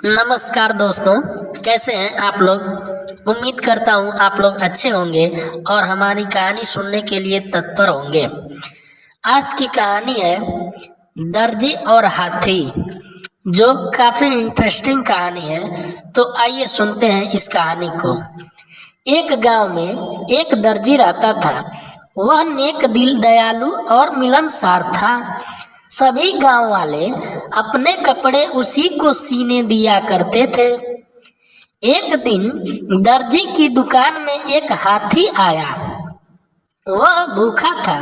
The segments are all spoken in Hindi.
नमस्कार दोस्तों, कैसे हैं आप लोग। उम्मीद करता हूँ आप लोग अच्छे होंगे और हमारी कहानी सुनने के लिए तत्पर होंगे। आज की कहानी है दर्जी और हाथी, जो काफ़ी इंटरेस्टिंग कहानी है। तो आइए सुनते हैं इस कहानी को। एक गांव में एक दर्जी रहता था। वह नेक दिल, दयालु और मिलनसार था। सभी गांव वाले अपने कपड़े उसी को सीने दिया करते थे। एक दिन दर्जी की दुकान में एक हाथी आया। वह भूखा था।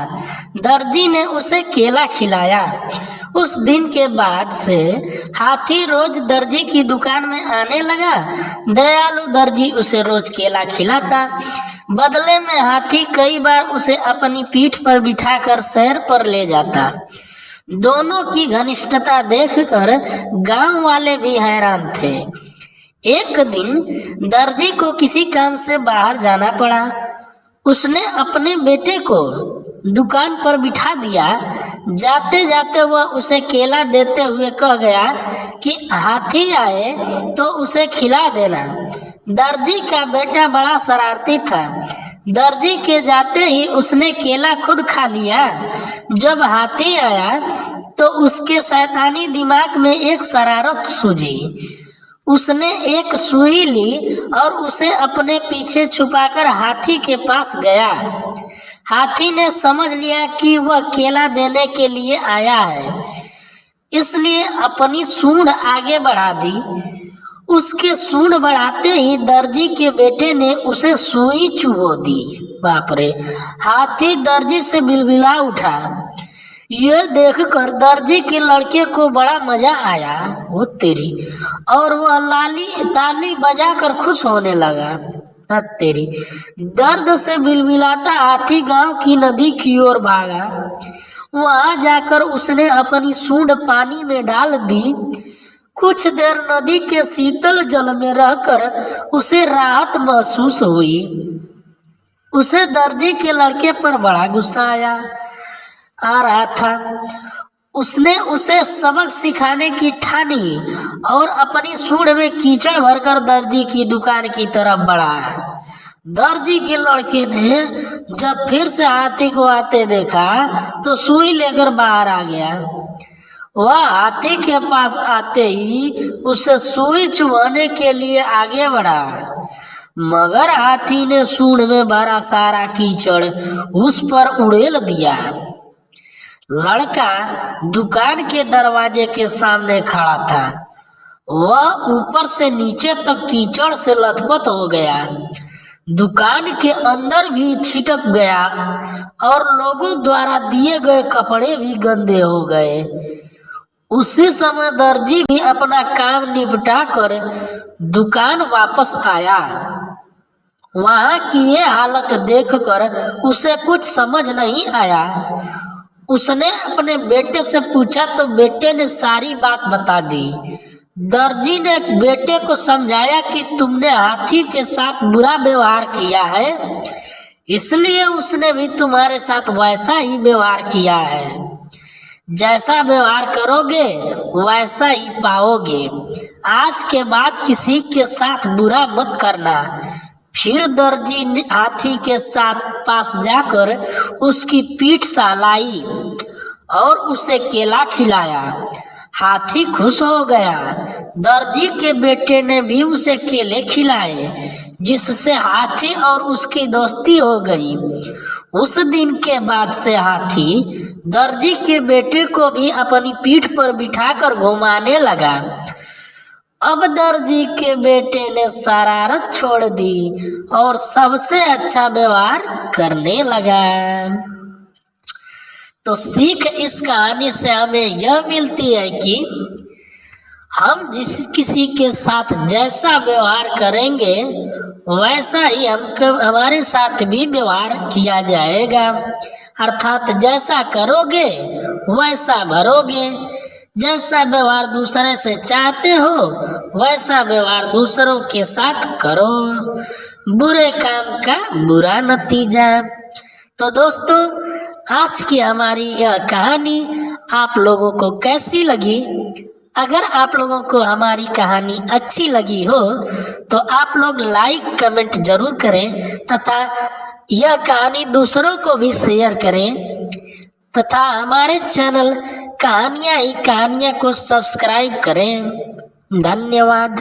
दर्जी ने उसे केला खिलाया। उस दिन के बाद से हाथी रोज दर्जी की दुकान में आने लगा। दयालु दर्जी उसे रोज केला खिलाता। बदले में हाथी कई बार उसे अपनी पीठ पर बिठाकर सैर पर ले जाता। दोनों की घनिष्ठता देखकर गांव वाले भी हैरान थे। एक दिन दर्जी को किसी काम से बाहर जाना पड़ा। उसने अपने बेटे को दुकान पर बिठा दिया। जाते जाते वह उसे केला देते हुए कह गया कि हाथी आए तो उसे खिला देना। दर्जी का बेटा बड़ा शरारती था। दर्जी के जाते ही उसने केला खुद खा लिया। जब हाथी आया तो उसके शैतानी दिमाग में एक शरारत सूझी। उसने एक सुई ली और उसे अपने पीछे छुपाकर हाथी के पास गया। हाथी ने समझ लिया कि वह केला देने के लिए आया है, इसलिए अपनी सूंड आगे बढ़ा दी। उसके सूंड बढ़ाते ही दर्जी के बेटे ने उसे सुई चुभो दी। बाप रे! हाथी दर्जी से बिलबिला उठा। यह देखकर दर्जी के लड़के को बड़ा मजा आया, वो तेरी, और वह ताली बजाकर खुश होने लगा। तेरी दर्द से बिलबिलाता हाथी गांव की नदी की ओर भागा। वहां जाकर उसने अपनी सूंड पानी में डाल दी। कुछ देर नदी के शीतल जल में रहकर उसे राहत महसूस हुई। उसे दर्जी के लड़के पर बड़ा गुस्सा आ रहा था। उसने उसे सबक सिखाने की ठानी और अपनी सूंड में कीचड़ भरकर दर्जी की दुकान की तरफ बढ़ा। दर्जी के लड़के ने जब फिर से हाथी को आते देखा तो सुई लेकर बाहर आ गया। वह हाथी के पास आते ही उसे सुई चुभाने के लिए आगे बढ़ा, मगर हाथी ने सूंड में भरा सारा कीचड़ उस पर उड़ेल दिया। लड़का दुकान के दरवाजे के सामने खड़ा था। वह ऊपर से नीचे तक कीचड़ से लथपथ हो गया। दुकान के अंदर भी छिटक गया और लोगों द्वारा दिए गए कपड़े भी गंदे हो गए। उसी समय दर्जी भी अपना काम निपटा कर दुकान वापस आया। वहां की ये हालत देखकर उसे कुछ समझ नहीं आया। उसने अपने बेटे से पूछा तो बेटे ने सारी बात बता दी। दर्जी ने बेटे को समझाया कि तुमने हाथी के साथ बुरा व्यवहार किया है, इसलिए उसने भी तुम्हारे साथ वैसा ही व्यवहार किया है। जैसा व्यवहार करोगे वैसा ही पाओगे। आज के बाद किसी के साथ बुरा मत करना। फिर दर्जी ने हाथी के साथ पास जाकर उसकी पीठ सहलाई और उसे केला खिलाया। हाथी खुश हो गया। दर्जी के बेटे ने भी उसे केले खिलाए, जिससे हाथी और उसकी दोस्ती हो गई। उस दिन के बाद से हाथी दर्जी के बेटे को भी अपनी पीठ पर बिठाकर घुमाने लगा। अब दर्जी के बेटे ने शरारत छोड़ दी और सबसे अच्छा व्यवहार करने लगा। तो सीख इस कहानी से हमें यह मिलती है कि हम किसी के साथ जैसा व्यवहार करेंगे वैसा ही हमारे साथ भी व्यवहार किया जाएगा। अर्थात जैसा करोगे वैसा भरोगे। जैसा व्यवहार दूसरे से चाहते हो वैसा व्यवहार दूसरों के साथ करो। बुरे काम का बुरा नतीजा। तो दोस्तों, आज की हमारी यह कहानी आप लोगों को कैसी लगी? अगर आप लोगों को हमारी कहानी अच्छी लगी हो तो आप लोग लाइक कमेंट जरूर करें तथा यह कहानी दूसरों को भी शेयर करें तथा हमारे चैनल कहानियाँ ही कहानियाँ को सब्सक्राइब करें। धन्यवाद।